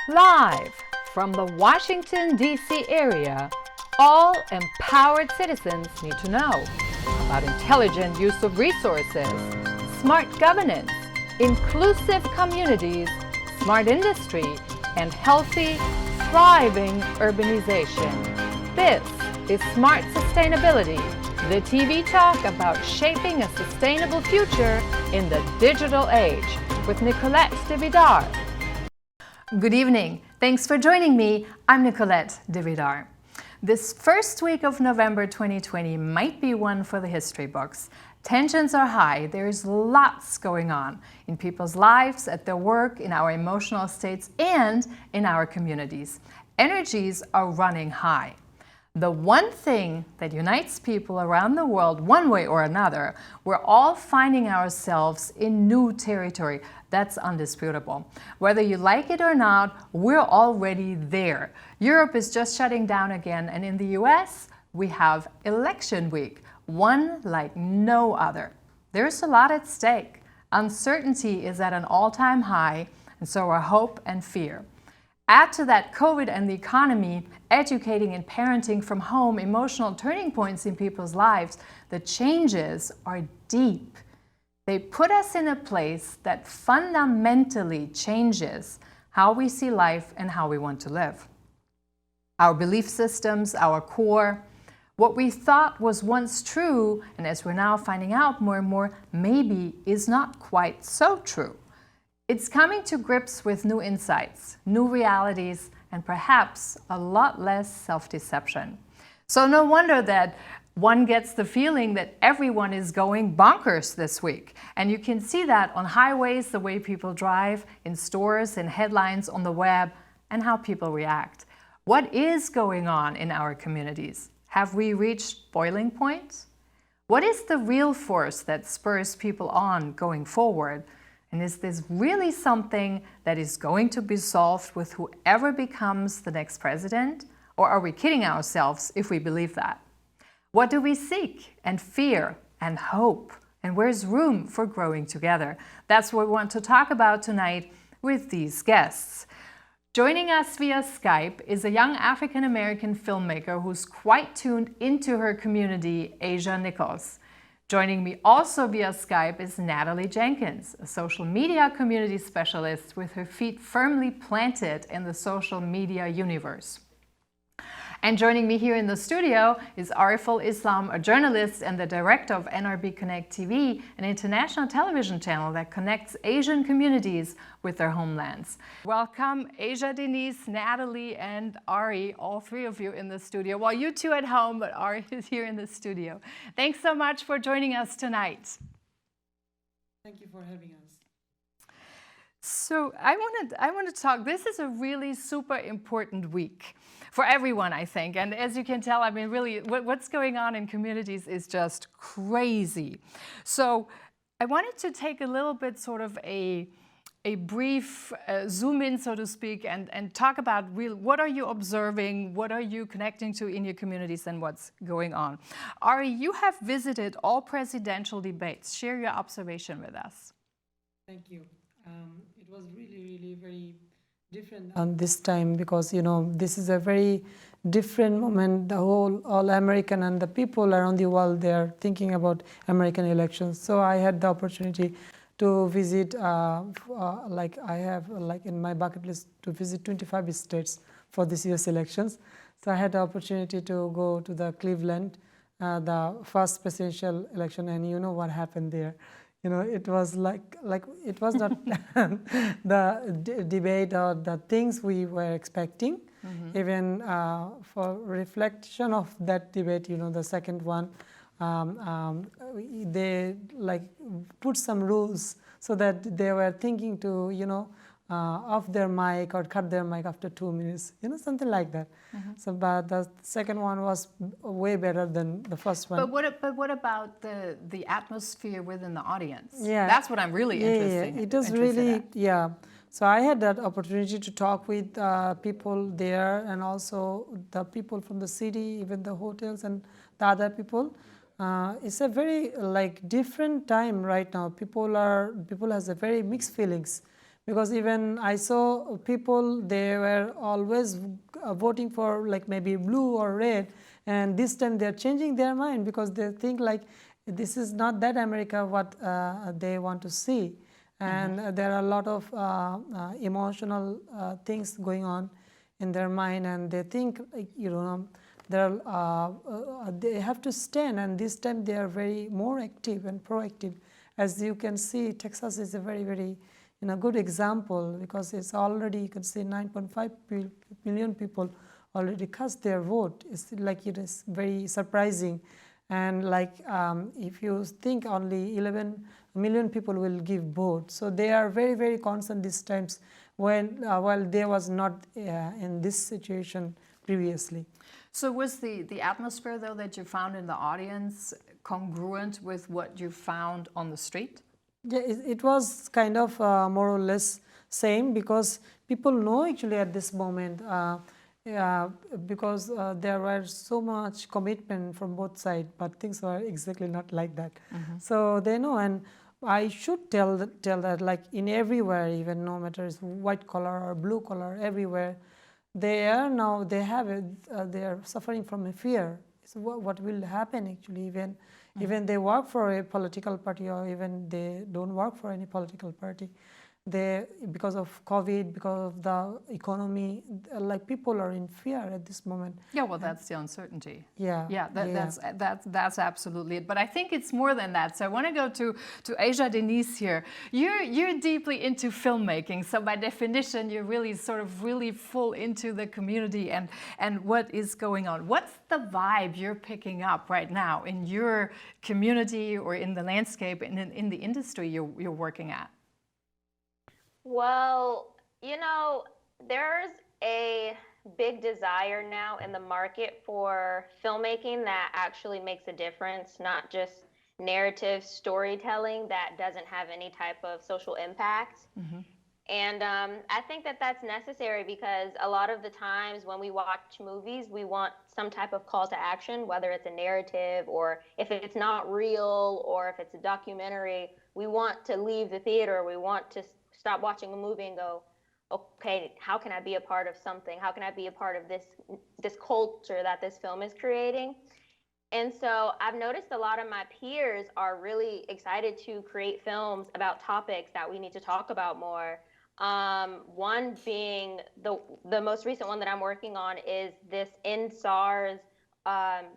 Live from the Washington DC area, all empowered citizens need to know about intelligent use of resources, smart governance, inclusive communities, smart industry, and healthy, thriving urbanization. This is Smart Sustainability, the TV talk about shaping a sustainable future in the digital age with Nicolette DeVidar. Good evening. Thanks for joining me. I'm Nicolette DeVidar. This first week of November 2020 might be one for the history books. Tensions are high. There's lots going on in people's lives, at their work, in our emotional states, and in our communities. Energies are running high. The one thing that unites people around the world, one way or another, we're all finding ourselves in new territory. That's undisputable. Whether you like it or not, we're already there. Europe is just shutting down again, and in the US, we have election week, one like no other. There's a lot at stake. Uncertainty is at an all-time high, and so are hope and fear. Add to that COVID and the economy, educating and parenting from home, emotional turning points in people's lives. The changes are deep. They put us in a place that fundamentally changes how we see life and how we want to live. Our belief systems, our core, what we thought was once true, and as we're now finding out more and more, maybe is not quite so true. It's coming to grips with new insights, new realities, and perhaps a lot less self-deception. So no wonder that one gets the feeling that everyone is going bonkers this week. And you can see that on highways, the way people drive, in stores, in headlines on the web, and how people react. What is going on in our communities? Have we reached boiling point? What is the real force that spurs people on going forward? And is this really something that is going to be solved with whoever becomes the next president? Or are we kidding ourselves if we believe that? What do we seek and fear and hope? And where's room for growing together? That's what we want to talk about tonight with these guests. Joining us via Skype is a young African-American filmmaker who's quite tuned into her community, Asia Nichols. Joining me also via Skype is Natalie Jenkins, a social media community specialist with her feet firmly planted in the social media universe. And joining me here in the studio is Ariful Islam, a journalist and the director of NRB Connect TV, an international television channel that connects Asian communities with their homelands. Welcome, Asia, Denise, Natalie, and Ari, all three of you in the studio. Well, you two at home, but Ari is here in the studio. Thanks so much for joining us tonight. Thank you for having us. So I want to talk. This is a really super important week for everyone, I think. And as you can tell, I mean, really, what's going on in communities is just crazy. So I wanted to take a little bit sort of a brief zoom in, so to speak, and talk about what are you observing, what are you connecting to in your communities, and what's going on. Ari, you have visited all presidential debates. Share your observation with us. Thank you. It was really very different this time because, you know, this is a very different moment. The all American and the people around the world, they are thinking about American elections. So I had the opportunity to visit, like I have like in my bucket list to visit 25 states for this year's elections. So I had the opportunity to go to the Cleveland, the first presidential election, and you know what happened there. You know, it was like it was not the debate or the things we were expecting. Mm-hmm. Even for reflection of that debate, you know, the second one, they like put some rules so that they were thinking to, you know, off their mic or cut their mic after 2 minutes, you know, something like that. Mm-hmm. So, but the second one was way better than the first one. But what about the atmosphere within the audience? Yeah, that's what I'm really interested in. It was really, yeah. So I had that opportunity to talk with people there, and also the people from the city, even the hotels and the other people. It's a very like different time right now. People has a very mixed feelings because even I saw people, they were always voting for like maybe blue or red, and this time they're changing their mind because they think like this is not that America what they want to see. And there are a lot of emotional things going on in their mind, and they think like, they have to stand, and this time they are very more active and proactive. As you can see, Texas is a very, very good example, because it's already, you can say 9.5 million people already cast their vote. It's like it is very surprising. And like if you think only 11 million people will give vote, so they are very, very concerned these times, when while there was not in this situation previously. So was the atmosphere, though, that you found in the audience congruent with what you found on the street? Yeah, it was kind of more or less same, because people know actually at this moment, because there were so much commitment from both sides, but things were exactly not like that. So they know, and I should tell that like in everywhere, even no matter it's white collar or blue collar, everywhere, they are now, they have it, they are suffering from a fear. So what will happen actually, even they work for a political party, or even they don't work for any political party, they, because of COVID, because of the economy, like people are in fear at this moment. Yeah, well, that's the uncertainty. Yeah, That's absolutely it. But I think it's more than that. So I want to go to Asia Denise here. You're deeply into filmmaking, so by definition, you're really sort of really full into the community and what is going on. What's the vibe you're picking up right now in your community or in the landscape and in the industry you're working at? Well, there's a big desire now in the market for filmmaking that actually makes a difference, not just narrative storytelling that doesn't have any type of social impact. And I think that that's necessary, because a lot of the times when we watch movies, we want some type of call to action, whether it's a narrative, or if it's not real, or if it's a documentary. We want to leave the theater, we want to stop watching a movie and go, okay, how can I be a part of something? How can I be a part of this culture that this film is creating? And so I've noticed a lot of my peers are really excited to create films about topics that we need to talk about more. One being the most recent one that I'm working on is this End SARS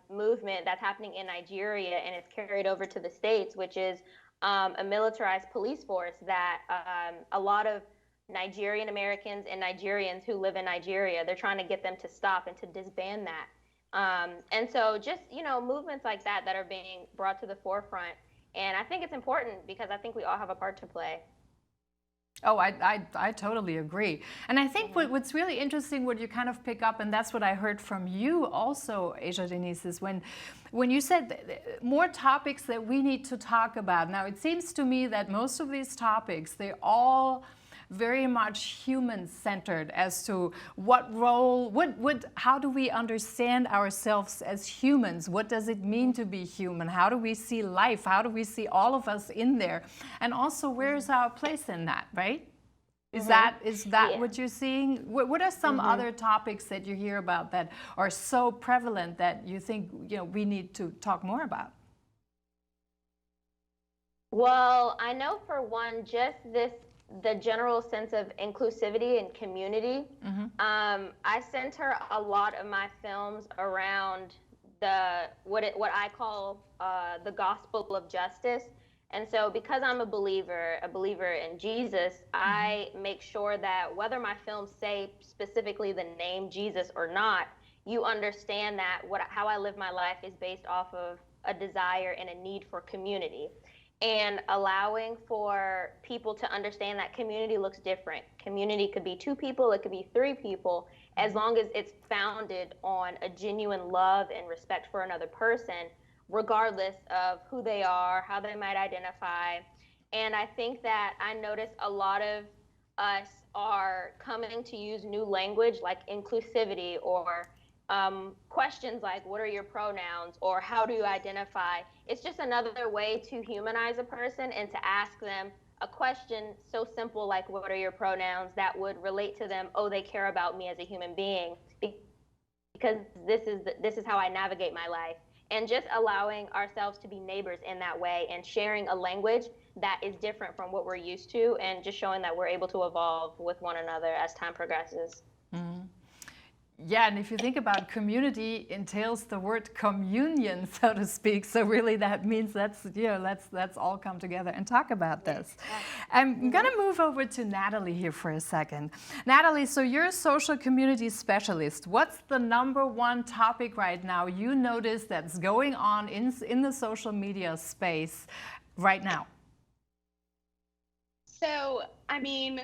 movement that's happening in Nigeria, and it's carried over to the States, which is a militarized police force that a lot of Nigerian Americans and Nigerians who live in Nigeria, they're trying to get them to stop and to disband that. And so just, movements like that are being brought to the forefront. And I think it's important, because I think we all have a part to play. Oh, I totally agree. And I think what's really interesting, what you kind of pick up, and that's what I heard from you also, Asia Denise, is when you said more topics that we need to talk about. Now, it seems to me that most of these topics, they're all very much human-centered as to what role, how do we understand ourselves as humans? What does it mean to be human? How do we see life? How do we see all of us in there? And also, where's our place in that, right? Is that what you're seeing? What are some other topics that you hear about that are so prevalent that you think we need to talk more about? Well, I know for one, just the general sense of inclusivity and community. I center a lot of my films around what I call the gospel of justice. And so because I'm a believer in Jesus, I make sure that whether my films say specifically the name Jesus or not, you understand that how I live my life is based off of a desire and a need for community. And allowing for people to understand that community looks different. Community could be 2 people, it could be 3 people, as long as it's founded on a genuine love and respect for another person, regardless of who they are, how they might identify. And I think that I notice a lot of us are coming to use new language like inclusivity, or questions like, what are your pronouns, or how do you identify? It's just another way to humanize a person and to ask them, a question so simple like what are your pronouns that would relate to them. Oh, they care about me as a human being because this is how I navigate my life. And just allowing ourselves to be neighbors in that way and sharing a language that is different from what we're used to, and just showing that we're able to evolve with one another as time progresses. Yeah, and if you think about community, entails the word communion, so to speak. So really, that means let's all come together and talk about this. I'm going to move over to Natalie here for a second. Natalie, so you're a social community specialist. What's the #1 topic right now you notice that's going on in the social media space right now? So, I mean,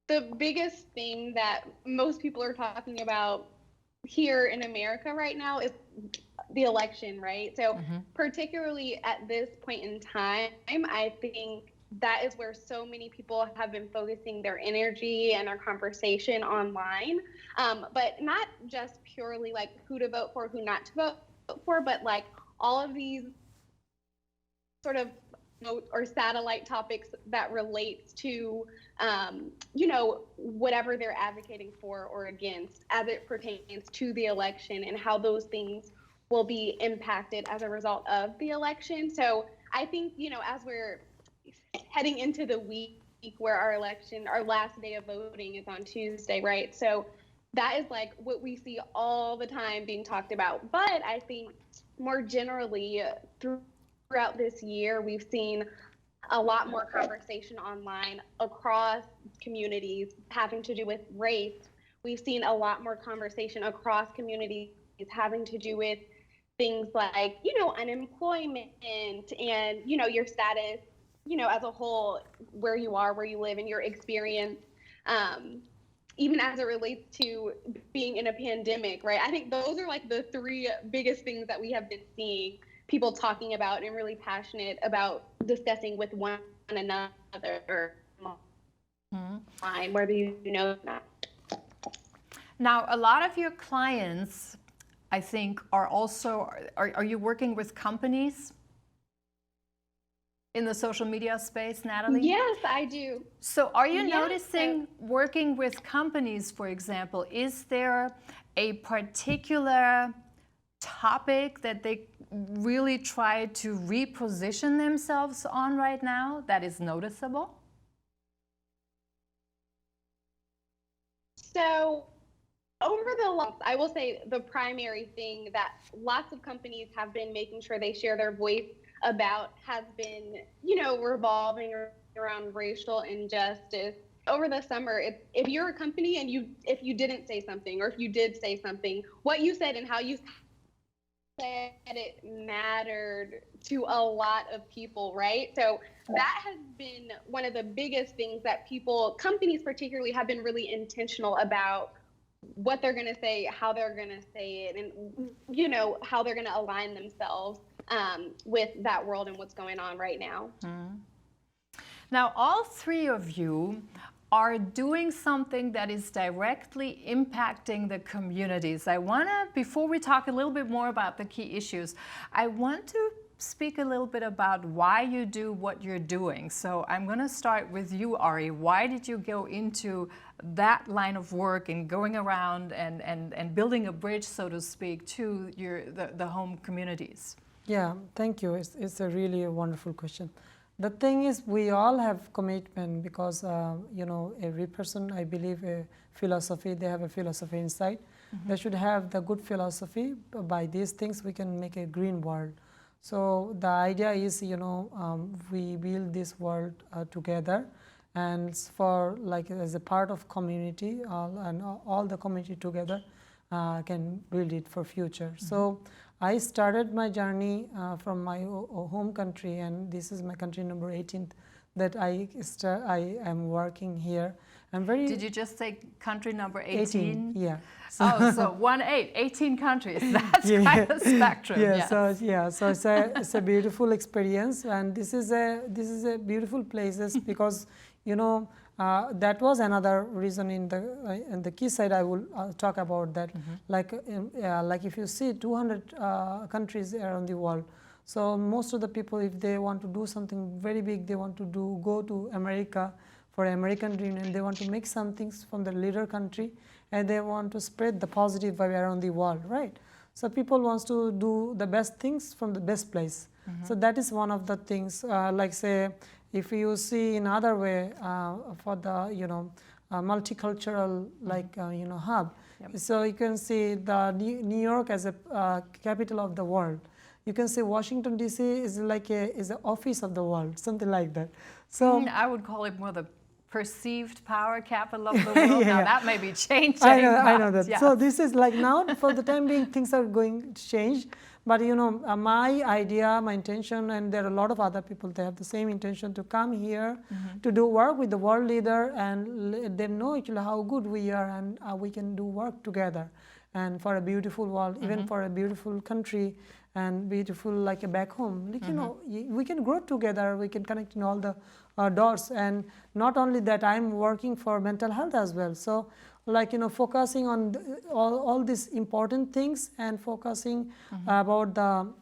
the biggest thing that most people are talking about here in America right now is the election, right? So particularly at this point in time, I think that is where so many people have been focusing their energy and their conversation online, but not just purely like who to vote for, who not to vote for, but like all of these sort of or satellite topics that relates to, whatever they're advocating for or against as it pertains to the election and how those things will be impacted as a result of the election. So I think, as we're heading into the week where our last day of voting is on Tuesday, right? So that is like what we see all the time being talked about. But I think more generally throughout this year, we've seen a lot more conversation online across communities having to do with race. We've seen a lot more conversation across communities having to do with things like, unemployment and, your status, as a whole, where you are, where you live, and your experience, even as it relates to being in a pandemic, right? I think those are like the 3 biggest things that we have been seeing people talking about and really passionate about discussing with one another online, whether you know or not. Now, a lot of your clients, I think, are also, are you working with companies in the social media space, Natalie? Yes, I do. So are you noticing working with companies, for example, is there a particular topic that they really try to reposition themselves on right now that is noticeable? So over the last, I will say the primary thing that lots of companies have been making sure they share their voice about has been, revolving around racial injustice. Over the summer, if you're a company and if you didn't say something, or if you did say something, what you said and how you said it mattered to a lot of people, right? So that has been one of the biggest things that companies particularly, have been really intentional about what they're going to say, how they're going to say it, and how they're going to align themselves with that world and what's going on right now. Now, all 3 of you are doing something that is directly impacting the communities. I want to, before we talk a little bit more about the key issues, I want to speak a little bit about why you do what you're doing. So I'm going to start with you, Ari. Why did you go into that line of work and going around and building a bridge, so to speak, to the home communities? Yeah, thank you. It's a really wonderful question. The thing is, we all have commitment because, every person, I believe, they have a philosophy inside. They should have the good philosophy. By these things, we can make a green world. So the idea is, we build this world together, and for as a part of community, and all the community together can build it for future. So I started my journey from my home country, and this is my country number 18 that I am working here. I'm very. Did you just say country number 18? Yeah. So 18 countries. That's quite a spectrum. Yeah. So it's a beautiful experience, and this is a beautiful places because that was another reason in the key side. I will talk about that. Like if you see 200 countries around the world, So most of the people, if they want to do something very big, they want to go to America for American Dream, and they want to make some things from the leader country, and they want to spread the positive vibe around the world, right? So people wants to do the best things from the best place. So that is one of the things, like say, if you see in other way for the, multicultural, like, hub. Yep. So you can see the New York as a capital of the world. You can say Washington DC is like is the office of the world, something like that. So I would call it more the perceived power capital of the world. Now that may be changing. I know that. Yeah. So this is like now, for the time being, things are going to change. But my idea, my intention, and there are a lot of other people, they have the same intention to come here to do work with the world leader and let them know actually how good we are and how we can do work together. And for a beautiful world, even for a beautiful country and beautiful like a back home, like, we can grow together, we can connect in all the doors. And not only that, I'm working for mental health as well. So like, focusing on all these important things and focusing about the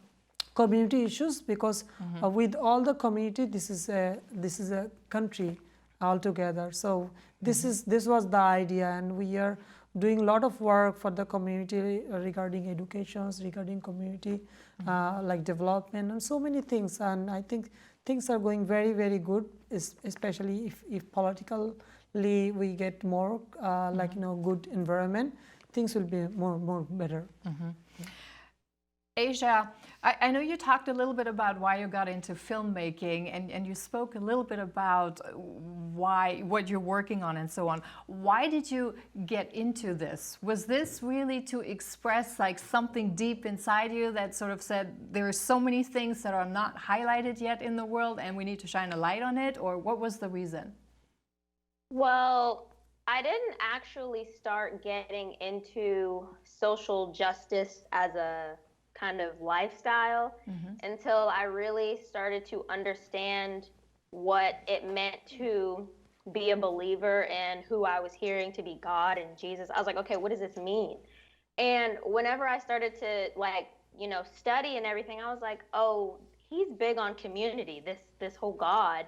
community issues, because with all the community, this is a country altogether. So this was the idea, and we are doing a lot of work for the community regarding education, regarding community like development and so many things. And I think things are going very, very good, especially if politically we get more good environment, things will be more better. Asia, I know you talked a little bit about why you got into filmmaking, and you spoke a little bit about what you're working on and so on. Why did you get into this? Was this really to express like something deep inside you that sort of said there are so many things that are not highlighted yet in the world and we need to shine a light on it, or what was the reason? Well, I didn't actually start getting into social justice as a kind of lifestyle until I really started to understand what it meant to be a believer and who I was hearing to be God and Jesus. I was like, okay, what does this mean? And whenever I started to study and everything, I was like, oh, he's big on community, this whole God.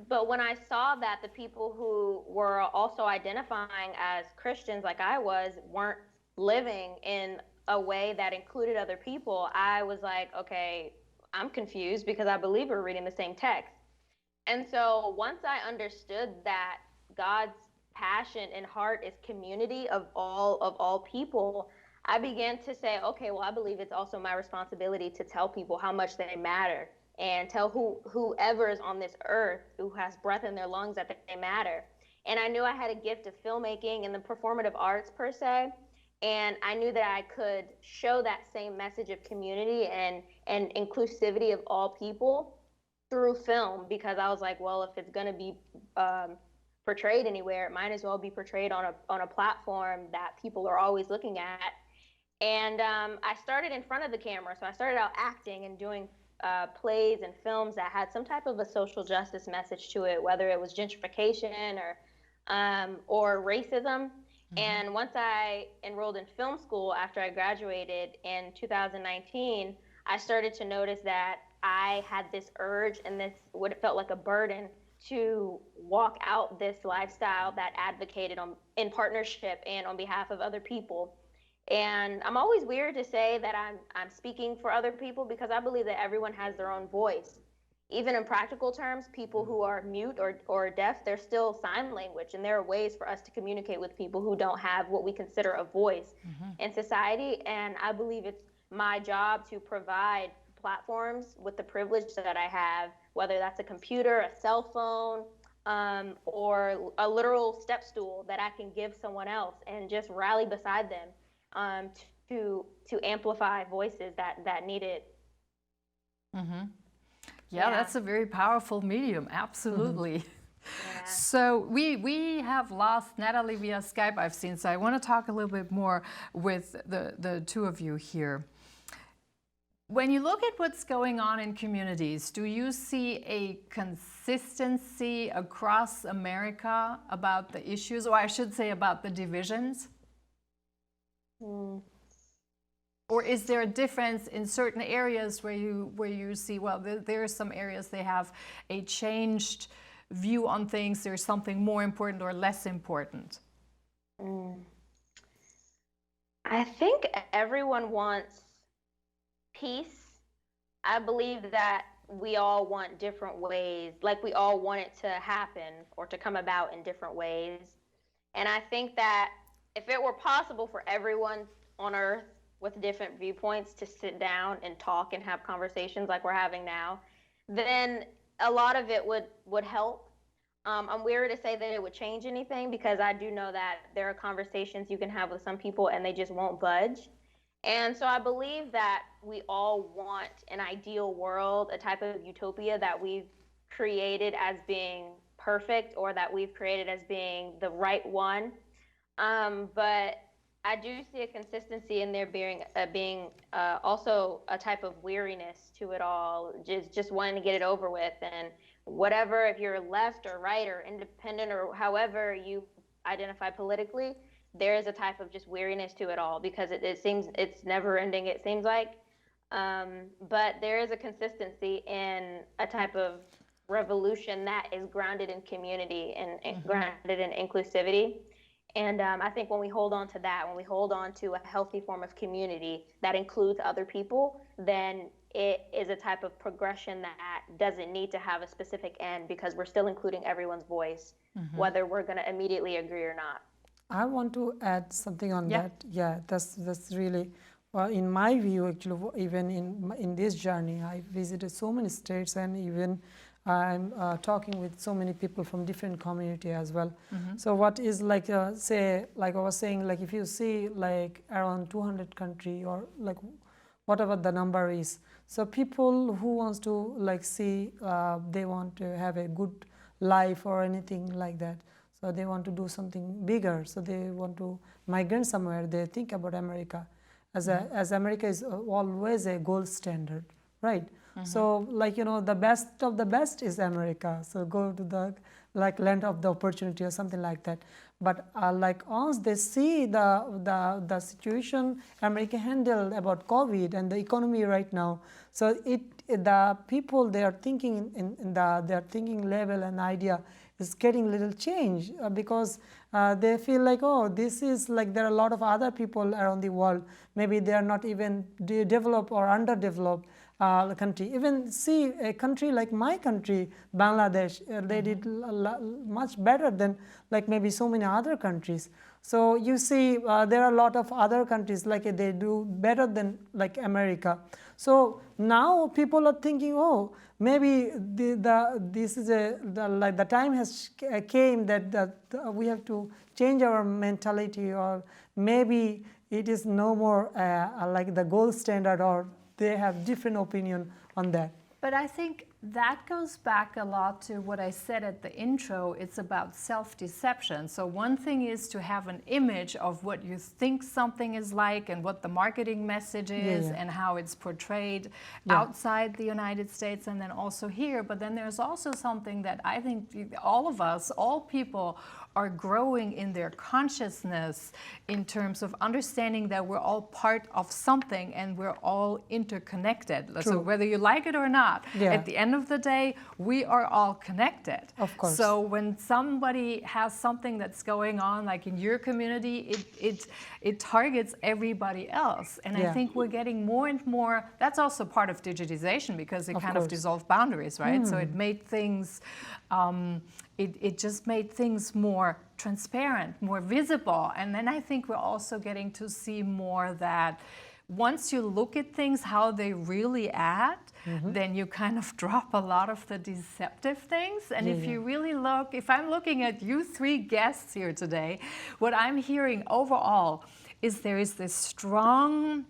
But when I saw that the people who were also identifying as Christians like I was weren't living in a way that included other people, I was like, okay, I'm confused because I believe we're reading the same text. And so once I understood that God's passion and heart is community of all people, I began to say, okay, well, I believe it's also my responsibility to tell people how much they matter and tell whoever is on this earth who has breath in their lungs that they matter. And I knew I had a gift of filmmaking and the performative arts per se. And I knew that I could show that same message of community and inclusivity of all people through film, because I was like, well, if it's going to be portrayed anywhere, it might as well be portrayed on a platform that people are always looking at. And I started in front of the camera. So I started out acting and doing plays and films that had some type of a social justice message to it, whether it was gentrification or racism. And once I enrolled in film school after I graduated in 2019, I started to notice that I had this urge and this what felt like a burden to walk out this lifestyle that advocated in partnership and on behalf of other people. And I'm always weird to say that I'm speaking for other people, because I believe that everyone has their own voice. Even in practical terms, people who are mute or deaf, there's still sign language, and there are ways for us to communicate with people who don't have what we consider a voice in society. And I believe it's my job to provide platforms with the privilege that I have, whether that's a computer, a cell phone, or a literal step stool that I can give someone else and just rally beside them to amplify voices that need it. Yeah, that's a very powerful medium, absolutely. Yeah. So we have lost Natalie via Skype, I've seen, so I want to talk a little bit more with the two of you here. When you look at what's going on in communities, do you see a consistency across America about the issues, or I should say about the divisions? Or is there a difference in certain areas where you see, well, there are some areas they have a changed view on things, there's something more important or less important? I think everyone wants peace. I believe that we all want different ways, like we all want it to happen or to come about in different ways. And I think that if it were possible for everyone on Earth with different viewpoints to sit down and talk and have conversations like we're having now, then a lot of it would help. I'm weary to say that it would change anything, because I do know that there are conversations you can have with some people and they just won't budge. And so I believe that we all want an ideal world, a type of utopia that we've created as being perfect, or that we've created as being the right one. But I do see a consistency in there being also a type of weariness to it all, just wanting to get it over with. And whatever, if you're left or right or independent or however you identify politically, there is a type of just weariness to it all, because it seems it's never ending, it seems like. But there is a consistency in a type of revolution that is grounded in community and grounded in inclusivity. And I think when we hold on to that, when we hold on to a healthy form of community that includes other people, then it is a type of progression that doesn't need to have a specific end, because we're still including everyone's voice, whether we're going to immediately agree or not. I want to add something on that. Yeah, that's really, well, in my view, actually, even in this journey, I visited so many states, and even I'm talking with so many people from different community as well. So what is like, say, like I was saying, like if you see like around 200 country, or like whatever the number is, so people who wants to like see, they want to have a good life or anything like that. So they want to do something bigger. So they want to migrate somewhere. They think about America, as America is always a gold standard, right? So like, you know, the best of the best is America. So go to the like land of the opportunity or something like that. But like once they see the situation America handled about COVID and the economy right now, so the people, they are thinking in their thinking level and idea is getting little change, because they feel like, oh, this is like there are a lot of other people around the world. Maybe they are not even developed or underdeveloped country. Even see a country like my country, Bangladesh, they did much better than like maybe so many other countries. So you see, there are a lot of other countries like they do better than like America. So now people are thinking, oh, maybe this is like the time has came that we have to change our mentality, or maybe it is no more like the gold standard, or they have different opinion on that. But I think that goes back a lot to what I said at the intro. It's about self-deception. So one thing is to have an image of what you think something is like and what the marketing message is and how it's portrayed outside the United States and then also here. But then there's also something that I think all of us, all people, are growing in their consciousness in terms of understanding that we're all part of something and we're all interconnected. True. So whether you like it or not, at the end of the day, we are all connected. Of course. So when somebody has something that's going on, like in your community, it targets everybody else. And I think we're getting more and more, that's also part of digitization, because it kind of dissolved boundaries, right? So it made things, it just made things more transparent, more visible. And then I think we're also getting to see more that once you look at things how they really act, then you kind of drop a lot of the deceptive things. And if you really look, if I'm looking at you three guests here today, what I'm hearing overall is there is this strong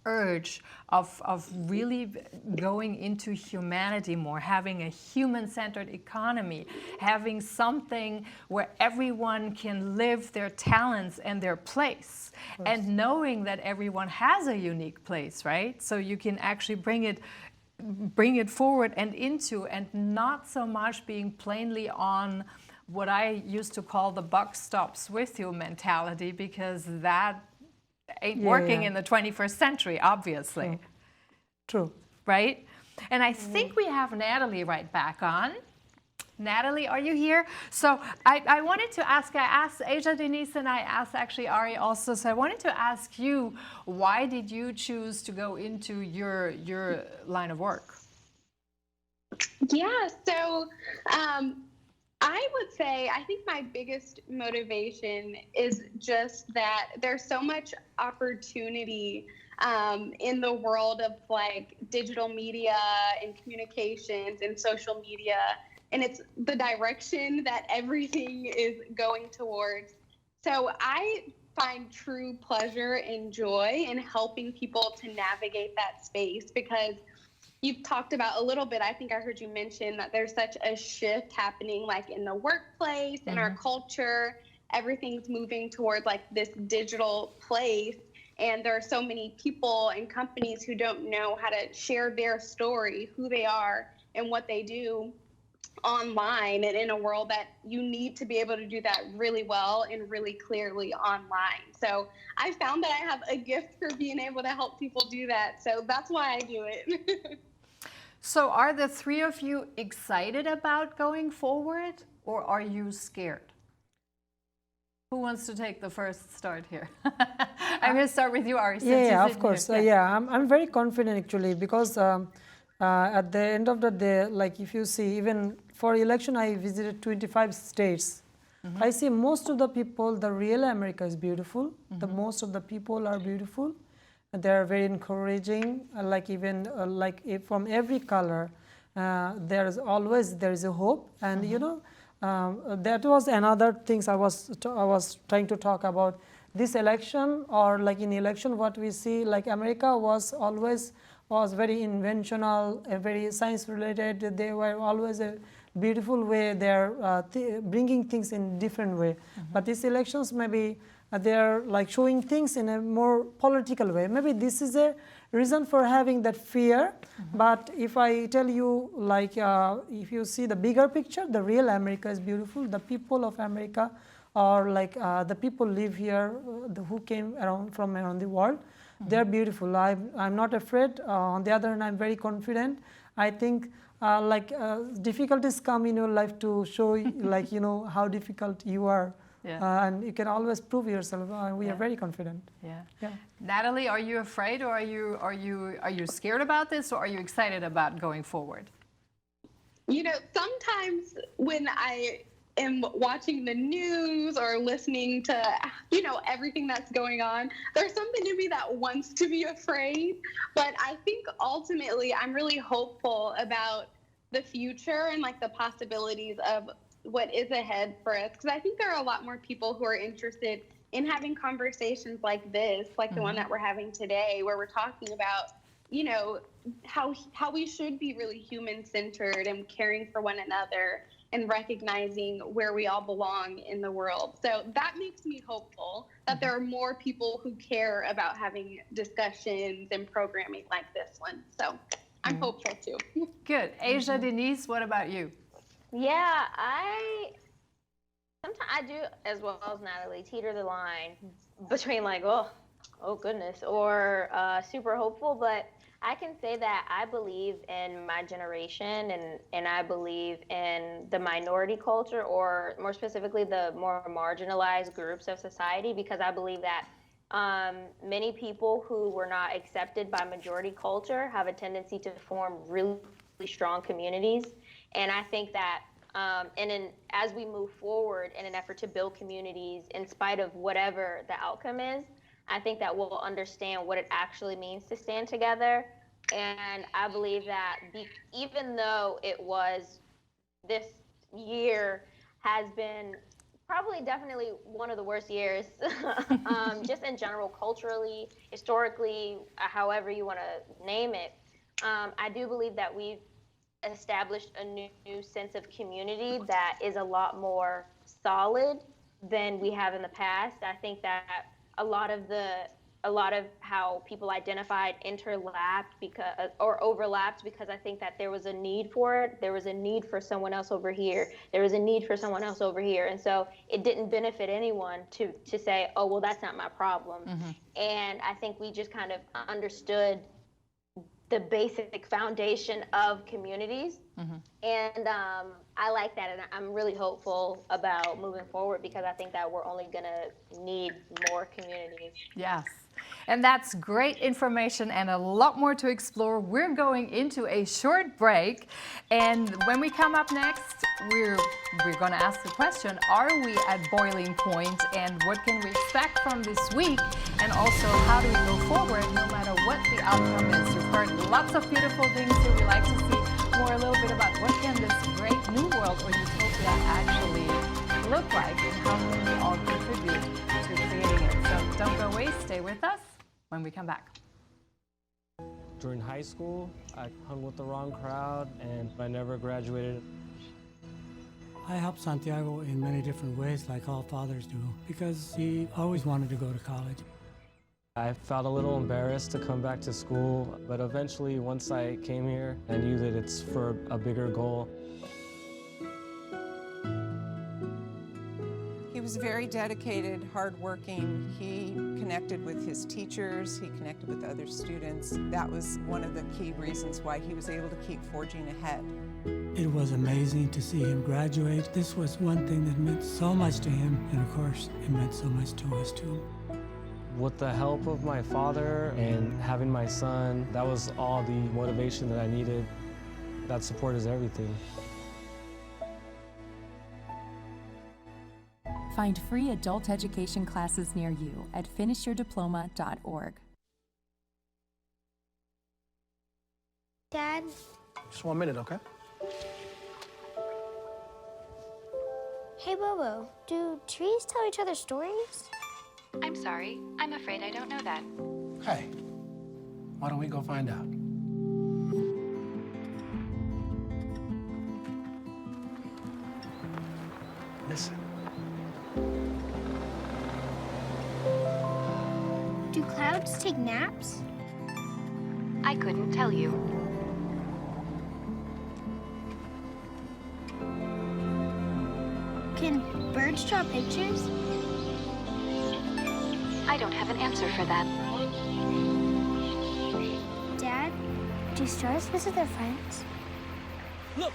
urge of really going into humanity more, having a human-centered economy, having something where everyone can live their talents and their place, and knowing that everyone has a unique place, right? So you can actually bring it forward and into, and not so much being plainly on what I used to call the buck stops with you mentality, because that ain't Yeah, working yeah. in the 21st century, obviously. True. Right? And I think we have Natalie right back on. Natalie, are you here? So I wanted to ask, I asked Asia Denise and I asked actually Ari also, so I wanted to ask you, why did you choose to go into your line of work? Yeah, so I would say I think my biggest motivation is just that there's so much opportunity in the world of like digital media and communications and social media, and it's the direction that everything is going towards. So I find true pleasure and joy in helping people to navigate that space because you've talked about a little bit, I think I heard you mention that there's such a shift happening like in the workplace, in our culture, everything's moving towards like this digital place. And there are so many people and companies who don't know how to share their story, who they are and what they do online, and in a world that you need to be able to do that really well and really clearly online. So I found that I have a gift for being able to help people do that. So that's why I do it. So are the three of you excited about going forward, or are you scared? Who wants to take the first start here? I'm going to start with you, Ari. Yeah, of course. I'm very confident actually because at the end of the day, like if you see, even for election, I visited 25 states. I see most of the people, the real America is beautiful. The most of the people are beautiful. They are very encouraging. Like even like from every color, there is a hope. And you know, that was another things I was trying to talk about. This election, or like in election, what we see, like America was very inventional, very science related. They were always a beautiful way. They're bringing things in different way. But these elections maybe they're like showing things in a more political way. Maybe this is a reason for having that fear. But if I tell you, like if you see the bigger picture, the real America is beautiful. The people of America are like the people live here who came from around the world. They're beautiful. I'm not afraid. On the other hand, I'm very confident. I think difficulties come in your life to show like you know how difficult you are. And you can always prove yourself. We are very confident. Yeah. Natalie, are you afraid, or are you scared about this, or are you excited about going forward? You know, sometimes when I am watching the news or listening to, you know, everything that's going on, there's something in me that wants to be afraid. But I think ultimately I'm really hopeful about the future and like the possibilities of what is ahead for us, because I think there are a lot more people who are interested in having conversations like this, like the one that we're having today, where we're talking about, you know, how we should be really human-centered and caring for one another and recognizing where we all belong in the world. So that makes me hopeful that there are more people who care about having discussions and programming like this one. So I'm hopeful too. Good. Asia Denise, what about you? Yeah, sometimes I do, as well as Natalie, teeter the line between like, oh goodness, or super hopeful. But I can say that I believe in my generation, and I believe in the minority culture, or more specifically, the more marginalized groups of society, because I believe that many people who were not accepted by majority culture have a tendency to form really strong communities. And I think that as we move forward in an effort to build communities in spite of whatever the outcome is, I think that we'll understand what it actually means to stand together. And I believe that even though this year has been probably definitely one of the worst years, just in general, culturally, historically, however you want to name it, I do believe that we've established a new sense of community that is a lot more solid than we have in the past. I think that a lot of the a lot of how people identified interlapped because, or overlapped, because I think that there was a need for it. There was a need for someone else over here. There was a need for someone else over here. And so it didn't benefit anyone to say, oh, well, that's not my problem. And I think we just kind of understood the basic foundation of communities. And I like that, and I'm really hopeful about moving forward, because I think that we're only gonna need more communities. Yes, and that's great information and a lot more to explore. We're going into a short break, and when we come up next, we're going to ask the question, are we at boiling point, and what can we expect from this week, and also how do we go forward no matter what the outcome is. You've heard lots of beautiful things here. We like to see more a little bit about what can this great new world or utopia actually look like, and how can we all contribute to creating it. So don't go away, stay with us when we come back. During high school, I hung with the wrong crowd and I never graduated. I helped Santiago in many different ways, like all fathers do, because he always wanted to go to college. I felt a little embarrassed to come back to school, but eventually, once I came here, I knew that it's for a bigger goal. He was very dedicated, hardworking. He connected with his teachers, he connected with other students. That was one of the key reasons why he was able to keep forging ahead. It was amazing to see him graduate. This was one thing that meant so much to him, and of course, it meant so much to us too. With the help of my father and having my son, that was all the motivation that I needed. That support is everything. Find free adult education classes near you at finishyourdiploma.org. Dad? Just 1 minute, okay? Hey, Bobo, do trees tell each other stories? I'm sorry. I'm afraid I don't know that. Hey, why don't we go find out? Listen. Do clouds take naps? I couldn't tell you. Can birds draw pictures? I don't have an answer for that. Dad, do stars visit their friends? Look!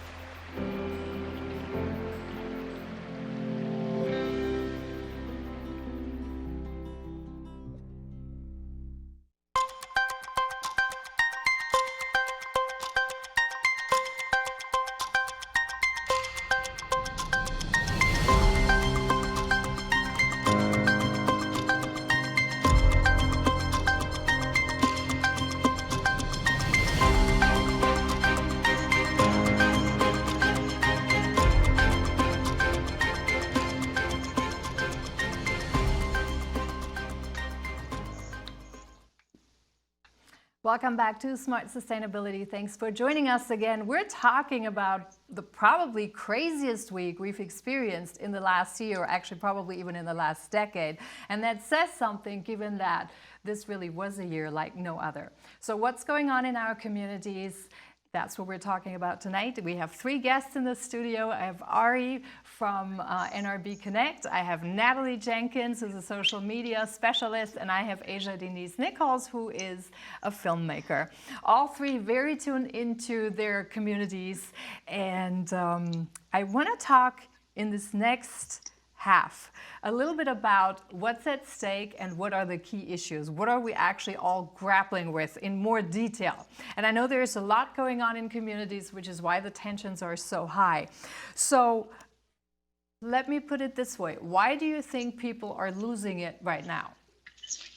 Welcome back to Smart Sustainability. Thanks for joining us again. We're talking about the probably craziest week we've experienced in the last year, or actually probably even in the last decade. And that says something, given that this really was a year like no other. So what's going on in our communities? That's what we're talking about tonight. We have three guests in the studio. I have Ari from NRB Connect. I have Natalie Jenkins, who's a social media specialist, and I have Asia Denise Nichols, who is a filmmaker. All three very tuned into their communities. And I want to talk in this next half a little bit about what's at stake and what are the key issues. What are we actually all grappling with in more detail? And I know there's a lot going on in communities, which is why the tensions are so high. So let me put it this way. Why do you think people are losing it right now?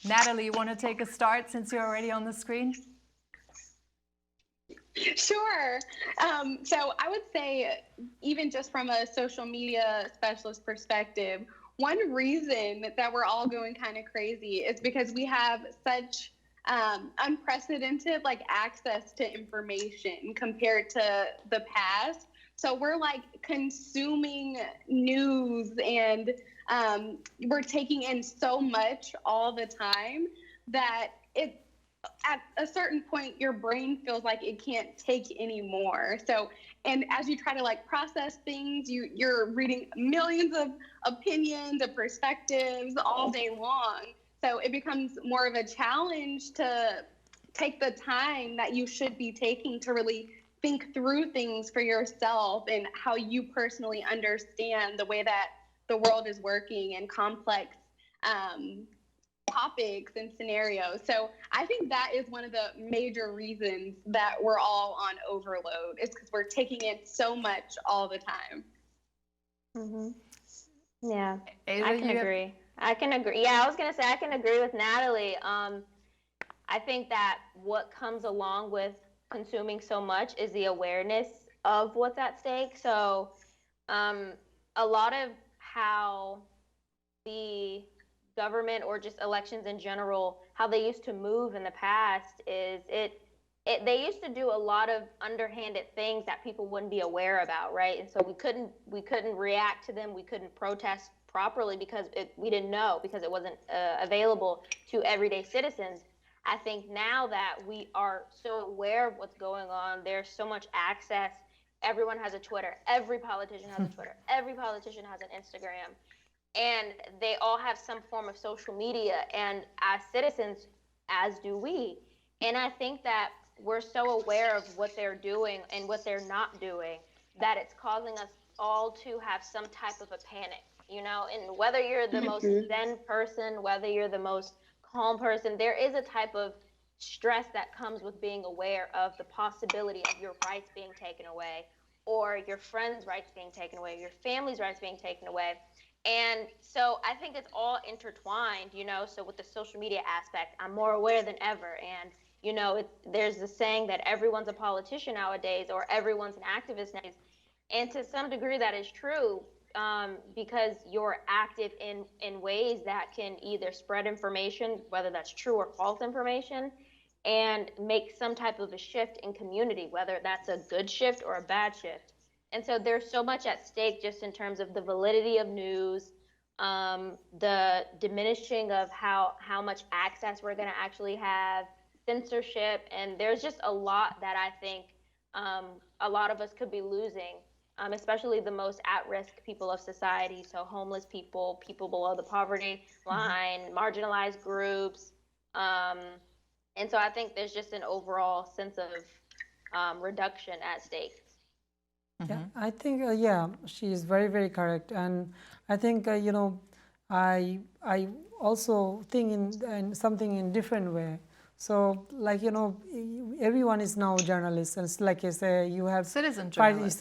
Natalie, you want to take a start since you're already on the screen? Sure. So I would say, even just from a social media specialist perspective, one reason that we're all going kind of crazy is because we have such unprecedented access to information compared to the past. So we're consuming news and we're taking in so much all the time. that at a certain point, your brain feels like it can't take anymore. So, and as you try to like process things, you're reading millions of opinions and perspectives all day long. So it becomes more of a challenge to take the time that you should be taking to really think through things for yourself and how you personally understand the way that the world is working and complex topics and scenarios. So I think that is one of the major reasons that we're all on overload, is because we're taking in so much all the time. Yeah, Ava, I can agree. I can agree. Yeah, I was going to say I can agree with Natalie. I think that what comes along with consuming so much is the awareness of what's at stake. So a lot of how the government or just elections in general, how they used to move in the past is they used to do a lot of underhanded things that people wouldn't be aware about, right? And so we couldn't react to them, we couldn't protest properly because we didn't know, because it wasn't available to everyday citizens. I think now that we are so aware of what's going on, there's so much access. Everyone has a Twitter. Every politician has a Twitter. Every politician has an Instagram. And they all have some form of social media. And as citizens, as do we. And I think that we're so aware of what they're doing and what they're not doing that it's causing us all to have some type of a panic, you know? And whether you're the most zen person, whether you're the most calm person, there is a type of stress that comes with being aware of the possibility of your rights being taken away, or your friends' rights being taken away, your family's rights being taken away. And so I think it's all intertwined, you know. So with the social media aspect, I'm more aware than ever. And, you know, there's the saying that everyone's a politician nowadays, or everyone's an activist nowadays. And to some degree that is true, because you're active in ways that can either spread information, whether that's true or false information, and make some type of a shift in community, whether that's a good shift or a bad shift. And so there's so much at stake just in terms of the validity of news, the diminishing of how much access we're going to actually have, censorship, and there's just a lot that I think a lot of us could be losing, especially the most at-risk people of society, so homeless people, people below the poverty line, marginalized groups. And so I think there's just an overall sense of reduction at stake. Yeah, I think, she is very, very correct. And I think, you know, I also think in something in different way. So, like, you know, everyone is now journalists. And it's like I say, you have citizen journalists.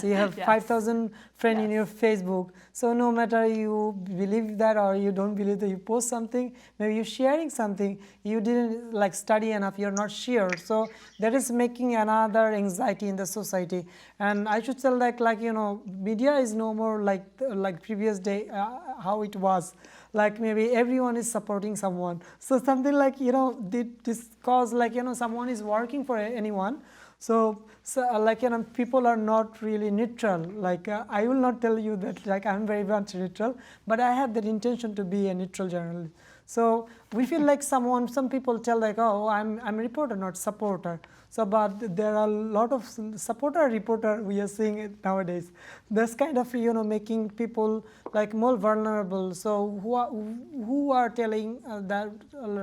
You have 5,000 friends in your Facebook. So no matter you believe that or you don't believe that, you post something, maybe you're sharing something, you didn't like study enough, you're not sure. So that is making another anxiety in the society. And I should say, like you know, media is no more like previous day, how it was. Like maybe everyone is supporting someone. So something like, you know, this cause, like, you know, someone is working for anyone. So like, you know, people are not really neutral. Like I will not tell you that like I'm very much neutral, but I have that intention to be a neutral journalist. So we feel like some people tell like, oh, I'm a reporter, not supporter. So, but there are a lot of supporter, reporter we are seeing it nowadays. That's kind of, you know, making people like more vulnerable. So who are telling the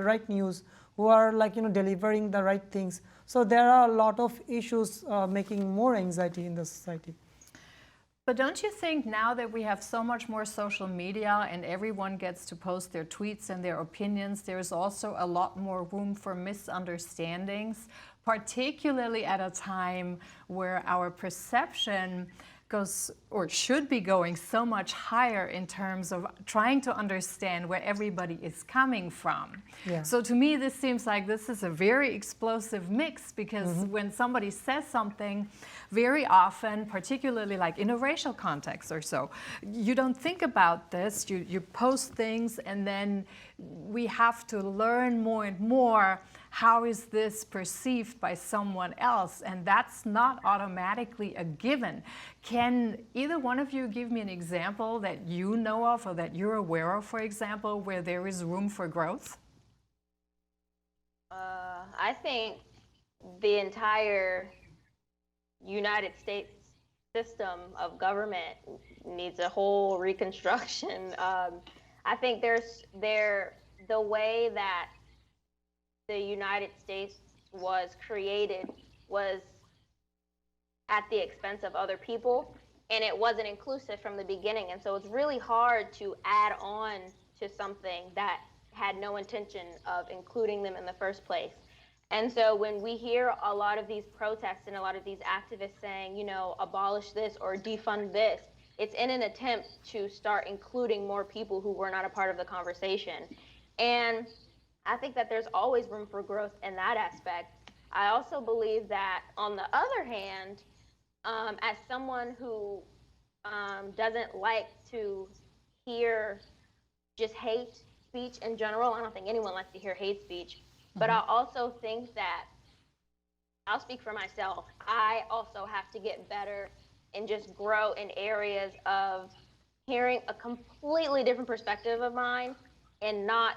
right news, who are like, you know, delivering the right things. So there are a lot of issues making more anxiety in the society. But don't you think now that we have so much more social media and everyone gets to post their tweets and their opinions, there's also a lot more room for misunderstandings, particularly at a time where our perception goes or should be going so much higher in terms of trying to understand where everybody is coming from. Yeah. So to me, this seems like this is a very explosive mix, because when somebody says something, very often, particularly like in a racial context or so, you don't think about this, you post things, and then we have to learn more and more how is this perceived by someone else, and that's not automatically a given. Can either one of you give me an example that you know of or that you're aware of, for example, where there is room for growth? I think the entire United States system of government needs a whole reconstruction. I think the way that the United States was created was at the expense of other people, and it wasn't inclusive from the beginning. And so it's really hard to add on to something that had no intention of including them in the first place. And so when we hear a lot of these protests and a lot of these activists saying, you know, abolish this or defund this, it's in an attempt to start including more people who were not a part of the conversation. And I think that there's always room for growth in that aspect. I also believe that, on the other hand, as someone who doesn't like to hear just hate speech in general, I don't think anyone likes to hear hate speech, but I also think that, I'll speak for myself, I also have to get better and just grow in areas of hearing a completely different perspective of mine and not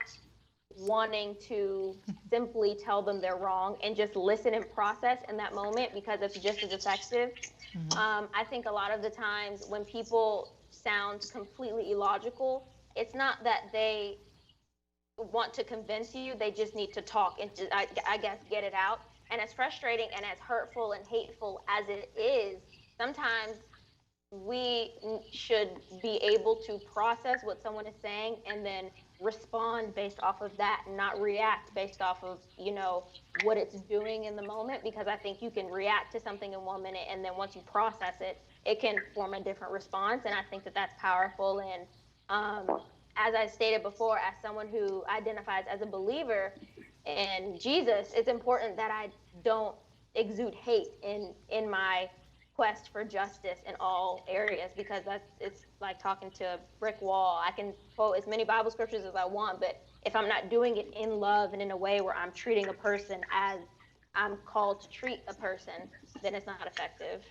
wanting to simply tell them they're wrong and just listen and process in that moment, because it's just as effective. I think a lot of the times when people sound completely illogical, it's not that they want to convince you, they just need to talk and just, I guess, get it out. And as frustrating and as hurtful and hateful as it is, sometimes we should be able to process what someone is saying and then respond based off of that, and not react based off of, you know, what it's doing in the moment, because I think you can react to something in 1 minute, and then once you process it, it can form a different response. And I think that that's powerful. And as I stated before, as someone who identifies as a believer in Jesus, it's important that I don't exude hate in my quest for justice in all areas, because it's like talking to a brick wall. I can quote as many Bible scriptures as I want, but if I'm not doing it in love and in a way where I'm treating a person as I'm called to treat a person, then it's not effective.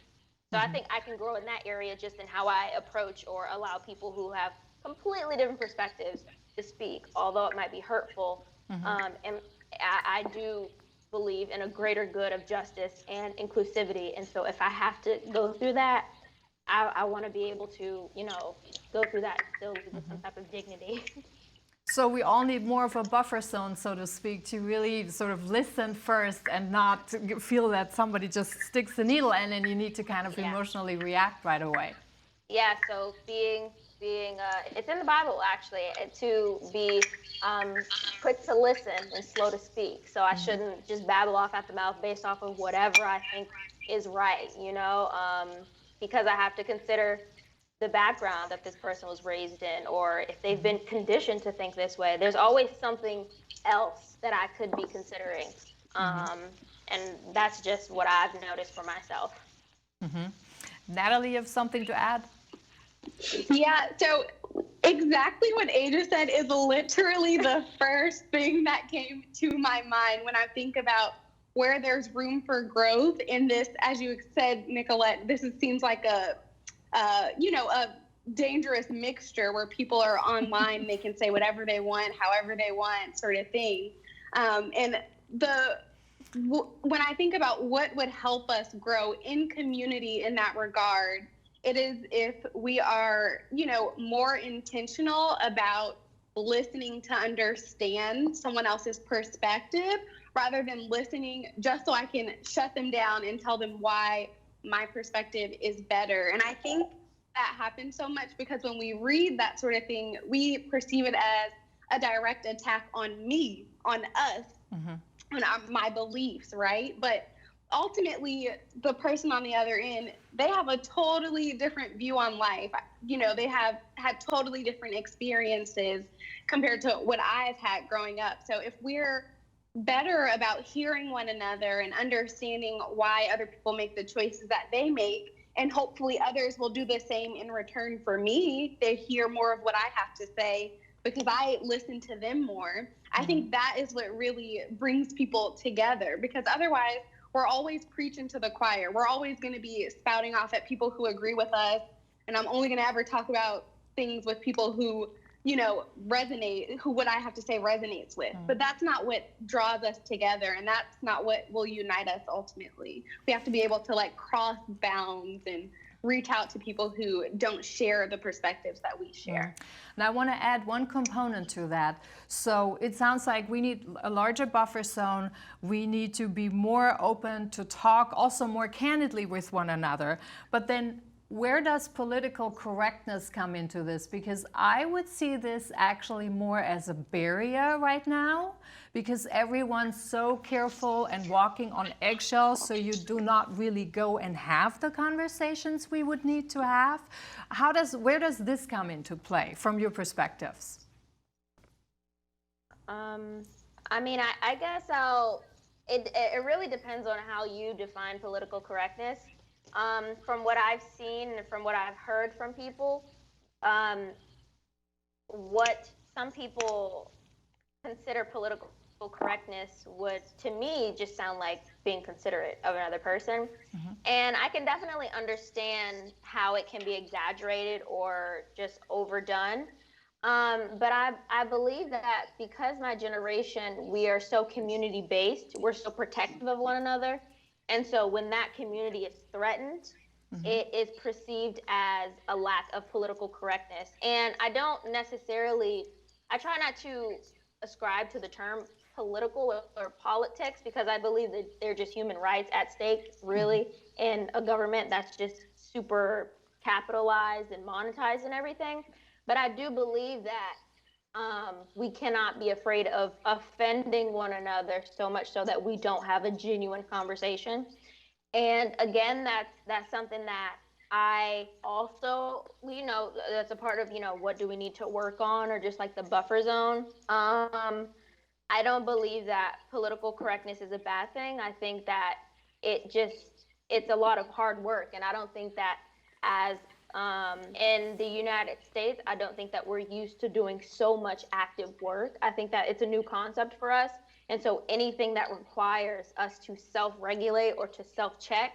So I think I can grow in that area, just in how I approach or allow people who have completely different perspectives to speak, although it might be hurtful. And I do believe in a greater good of justice and inclusivity. And so if I have to go through that, I want to be able to, you know, go through that and still leave with some type of dignity. So we all need more of a buffer zone, so to speak, to really sort of listen first and not feel that somebody just sticks the needle in and you need to kind of emotionally react right away. Yeah, so being it's in the Bible, actually, to be quick to listen and slow to speak. So I shouldn't just babble off at the mouth based off of whatever I think is right, you know, because I have to consider the background that this person was raised in, or if they've been conditioned to think this way. There's always something else that I could be considering. And that's just what I've noticed for myself. Natalie, you have something to add? Yeah, so exactly what Aja said is literally the first thing that came to my mind when I think about where there's room for growth in this. As you said, Nicolette, seems like a dangerous mixture where people are online, they can say whatever they want, however they want, sort of thing. And when I think about what would help us grow in community in that regard, it is if we are, you know, more intentional about listening to understand someone else's perspective, rather than listening just so I can shut them down and tell them why my perspective is better. And I think that happens so much because when we read that sort of thing, we perceive it as a direct attack on me, on us, on my beliefs, right? But ultimately, the person on the other end, they have a totally different view on life. You know, they have had totally different experiences compared to what I've had growing up. So if we're better about hearing one another and understanding why other people make the choices that they make, and hopefully others will do the same in return for me, they hear more of what I have to say because I listen to them more. I think that is what really brings people together, because otherwise we're always preaching to the choir. We're always going to be spouting off at people who agree with us. And I'm only going to ever talk about things with people who resonate, who what I have to say resonates with. But that's not what draws us together, and that's not what will unite us ultimately. We have to be able to like cross bounds and reach out to people who don't share the perspectives that we share. Now I want to add one component to that. So it sounds like we need a larger buffer zone. We need to be more open to talk also more candidly with one another. But then where does political correctness come into this? Because I would see this actually more as a barrier right now, because everyone's so careful and walking on eggshells, so you do not really go and have the conversations we would need to have. Where does this come into play from your perspectives? I mean, I guess it really depends on how you define political correctness. From what I've seen and from what I've heard from people, what some people consider political correctness would, to me, just sound like being considerate of another person. And I can definitely understand how it can be exaggerated or just overdone. But I believe that because my generation, we are so community-based, we're so protective of one another. And so when that community is threatened, it is perceived as a lack of political correctness. And I try not to ascribe to the term political or politics, because I believe that they're just human rights at stake, really, in a government that's just super capitalized and monetized and everything. But I do believe that we cannot be afraid of offending one another so much so that we don't have a genuine conversation. And again, that's something that I also, that's a part of, what do we need to work on, or just like the buffer zone. I don't believe that political correctness is a bad thing. I think that it's a lot of hard work. And I don't think that as in the United States, I don't think that we're used to doing so much active work. I think that it's a new concept for us. And so anything that requires us to self-regulate or to self-check,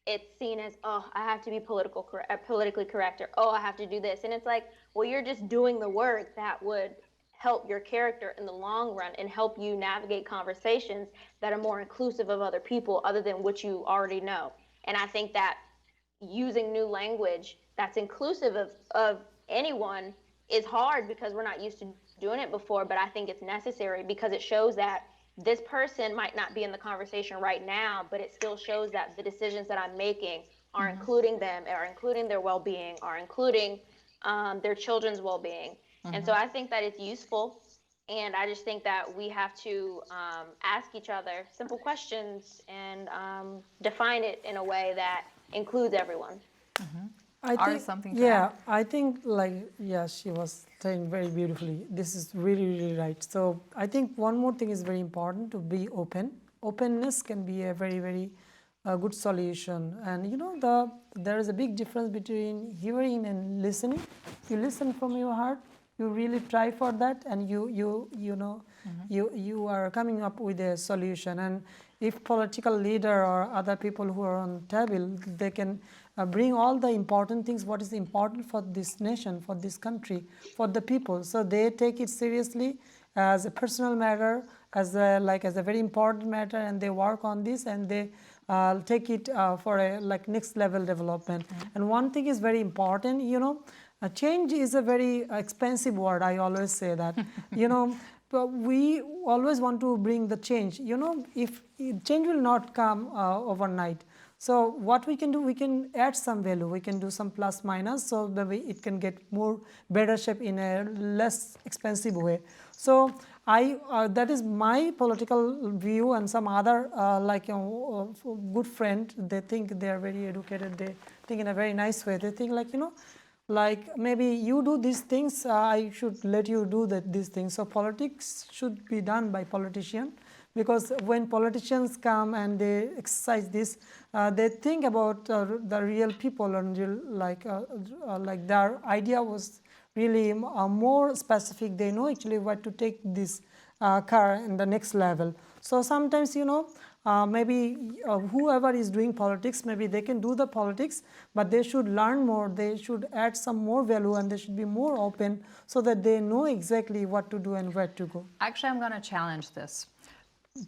it's seen as, oh, I have to be politically correct, or, oh, I have to do this. And it's like, well, you're just doing the work that would help your character in the long run and help you navigate conversations that are more inclusive of other people other than what you already know. And I think that using new language that's inclusive of anyone is hard because we're not used to doing it before, but I think it's necessary because it shows that this person might not be in the conversation right now, but it still shows that the decisions that I'm making are including them, are including their well-being, are including their children's well-being. And so I think that it's useful, and I just think that we have to ask each other simple questions and define it in a way that includes everyone. I think she was saying very beautifully. This is really, really right. So I think one more thing is very important, to be open. Openness can be a very, very good solution. And there is a big difference between hearing and listening. You listen from your heart, you really try for that, and you are coming up with a solution. And if political leader or other people who are on table, they can bring all the important things, what is important for this nation, for this country, for the people. So they take it seriously as a personal matter, as a very important matter, and they work on this, and they take it for a next level development. And one thing is very important, change is a very expensive word. I always say that, but we always want to bring the change. If change will not come overnight. So what we can do, we can add some value. We can do some plus minus, so that it can get more better shape in a less expensive way. So that is my political view, and some other good friend, they think they are very educated. They think in a very nice way. They think maybe you do these things, I should let you do these things. So politics should be done by politicians, because when politicians come and they exercise this, they think about the real people, and their idea was really more specific. They know actually what to take this car in the next level. So sometimes maybe whoever is doing politics, maybe they can do the politics, but they should learn more, they should add some more value, and they should be more open so that they know exactly what to do and where to go. Actually, I'm going to challenge this.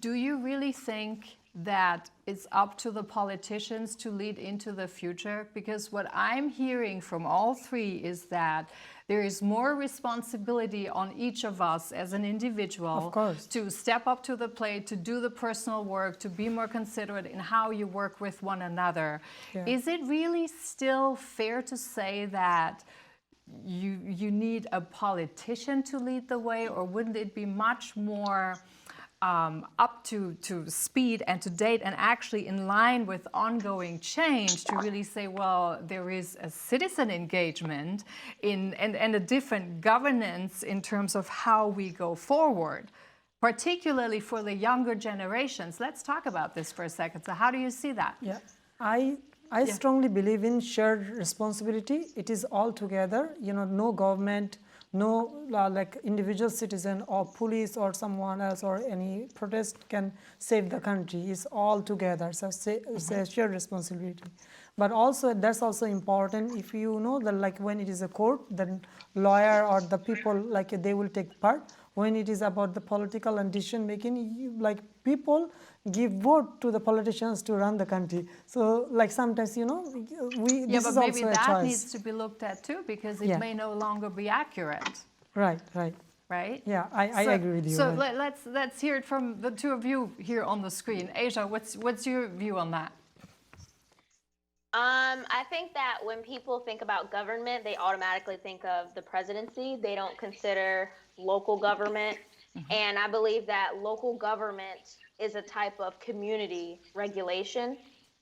Do you really think that it's up to the politicians to lead into the future? Because what I'm hearing from all three is that there is more responsibility on each of us as an individual to step up to the plate, to do the personal work, to be more considerate in how you work with one another. Yeah. Is it really still fair to say that you need a politician to lead the way, or wouldn't it be much more up to speed and to date and actually in line with ongoing change to really say, well, there is a citizen engagement and a different governance in terms of how we go forward, particularly for the younger generations? Let's talk about this for a second. So how do you see that? Yeah, I strongly believe in shared responsibility. It is all together, no government, no like individual citizen or police or someone else or any protest can save the country. It's all together. So it's a shared responsibility. But also that's also important. If you know that like when it is a court, then lawyer or the people like they will take part. When it is about the political and decision making, like people give vote to the politicians to run the country. So like sometimes, this is also a choice. Yeah, but maybe that needs to be looked at too, because it may no longer be accurate. Right. Right? Yeah, I agree with you. So let's hear it from the two of you here on the screen. Asia, what's your view on that? I think that when people think about government, they automatically think of the presidency. They don't consider local government. And I believe that local government is a type of community regulation.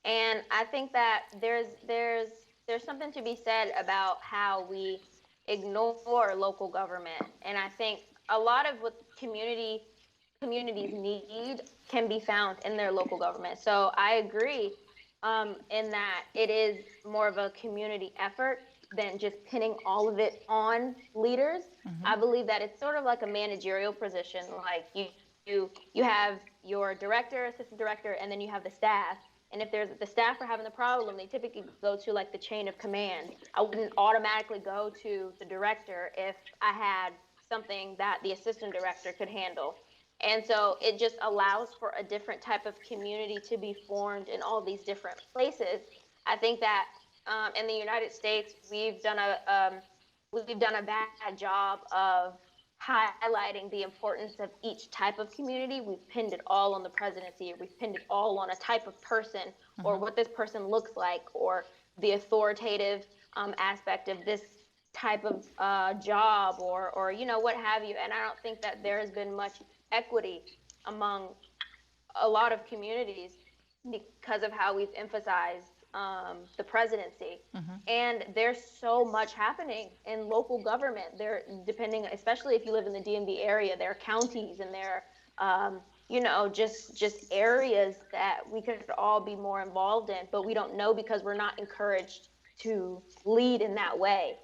And I think that there's something to be said about how we ignore local government. And I think a lot of what communities need can be found in their local government. So I agree in that it is more of a community effort than just pinning all of it on leaders. I believe that it's sort of like a managerial position. Like you have your director, assistant director, and then you have the staff. And if the staff are having the problem, they typically go to like the chain of command. I wouldn't automatically go to the director if I had something that the assistant director could handle. And so it just allows for a different type of community to be formed in all these different places. I think that in the United States, we've done a bad job of highlighting the importance of each type of community. We've pinned it all on the presidency, or we've pinned it all on a type of person, or what this person looks like, or the authoritative aspect of this type of job, or what have you. And I don't think that there has been much equity among a lot of communities because of how we've emphasized the presidency. And there's so much happening in local government. There, depending, especially if you live in the DMV area, there are counties and there are, just areas that we could all be more involved in, but we don't know because we're not encouraged to lead in that way.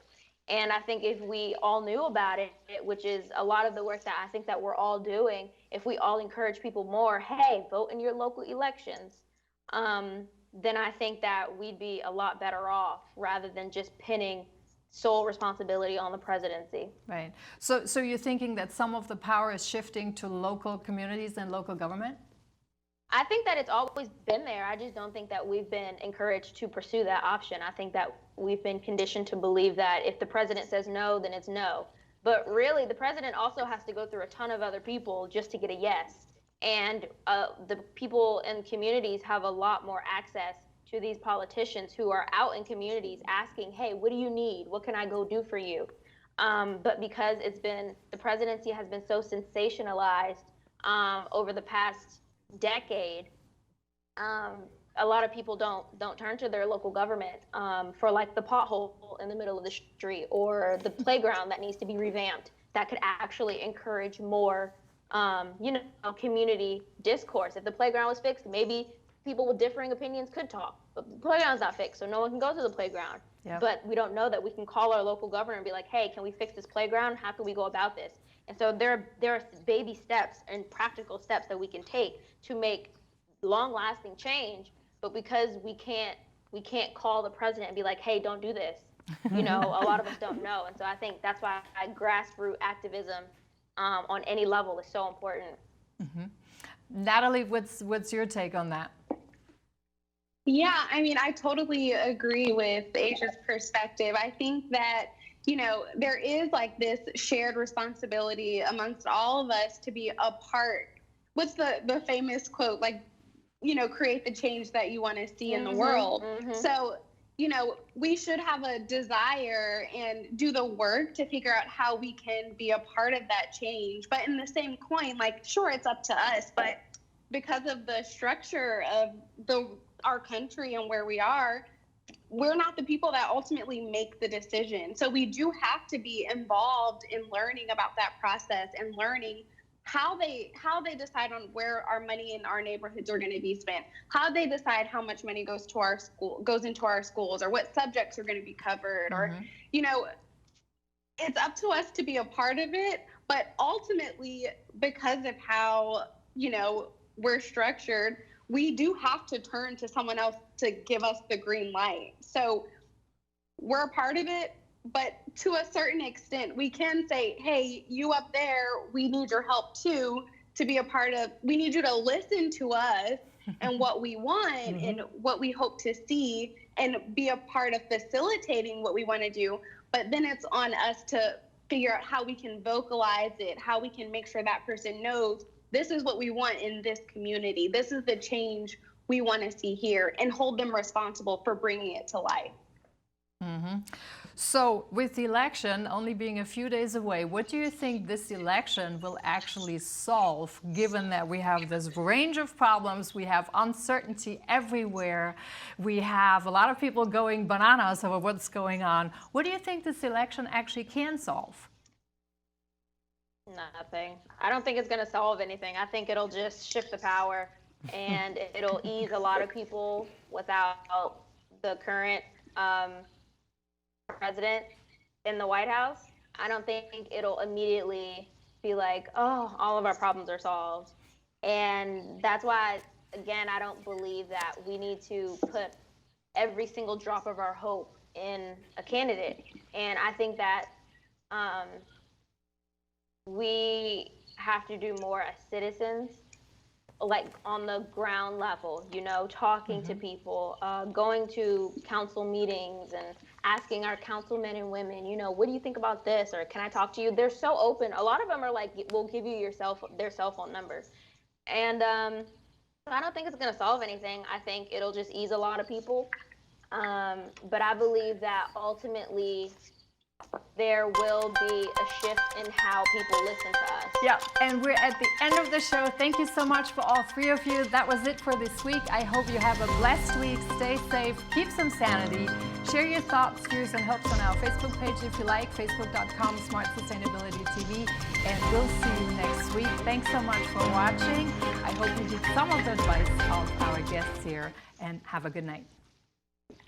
And I think if we all knew about it, which is a lot of the work that I think that we're all doing, if we all encourage people more, hey, vote in your local elections, then I think that we'd be a lot better off rather than just pinning sole responsibility on the presidency. Right. So you're thinking that some of the power is shifting to local communities and local government? I think that it's always been there. I just don't think that we've been encouraged to pursue that option. I think that we've been conditioned to believe that if the president says no, then it's no. But really, the president also has to go through a ton of other people just to get a yes. And the people in communities have a lot more access to these politicians who are out in communities asking, hey, what do you need? What can I go do for you? But because the presidency has been so sensationalized over the past decade, a lot of people don't turn to their local government for like the pothole in the middle of the street or the playground that needs to be revamped that could actually encourage more community discourse. If the playground was fixed, maybe people with differing opinions could talk, but the playground's not fixed, so no one can go to the playground. Yep. But we don't know that we can call our local governor and be like, hey, can we fix this playground? How can we go about this? And so there are baby steps and practical steps that we can take to make long-lasting change, but because we can't call the president and be like, hey, don't do this. You know, a lot of us don't know. And so I think that's why grassroots activism on any level is so important. Natalie, what's your take on that? Yeah, I mean, I totally agree with Asia's perspective. I think that, you know, there is like this shared responsibility amongst all of us to be a part. What's the famous quote, like, you know, create the change that you want to see in the world. So, you know, we should have a desire and do the work to figure out how we can be a part of that change. But in the same coin, like, sure, it's up to us, but because of the structure of our country and where we are, we're not the people that ultimately make the decision. So we do have to be involved in learning about that process and learning how they decide on where our money in our neighborhoods are going to be spent, how they decide how much money goes into our schools, or what subjects are going to be covered, or, you know, it's up to us to be a part of it. But ultimately, because of how, you know, we're structured, we do have to turn to someone else to give us the green light. So we're a part of it, but to a certain extent, we can say, hey, you up there, we need your help too, to be a part of, we need you to listen to us and what we want and what we hope to see, and be a part of facilitating what we want to do. But then it's on us to figure out how we can vocalize it, how we can make sure that person knows this is what we want in this community. This is the change we want to see here, and hold them responsible for bringing it to life. So with the election only being a few days away, what do you think this election will actually solve, given that we have this range of problems, we have uncertainty everywhere, we have a lot of people going bananas over what's going on? What do you think this election actually can solve? Nothing. I don't think it's going to solve anything. I think it'll just shift the power, and it'll ease a lot of people without the current president in the White House. I don't think it'll immediately be like, oh, all of our problems are solved. And that's why, again, I don't believe that we need to put every single drop of our hope in a candidate. And I think that we have to do more as citizens, like on the ground level, you know, talking to people, going to council meetings and asking our councilmen and women, you know, what do you think about this? Or can I talk to you? They're so open. A lot of them are like, we'll give you their cell phone number. And I don't think it's going to solve anything. I think it'll just ease a lot of people. But I believe that ultimately there will be a shift in how people listen to us. Yeah, and we're at the end of the show. Thank you so much for all three of you. That was it for this week. I hope you have a blessed week. Stay safe, keep some sanity. Share your thoughts, fears, and hopes on our Facebook page if you like, facebook.com/SmartSustainabilityTV. And we'll see you next week. Thanks so much for watching. I hope you did some of the advice of our guests here, and have a good night.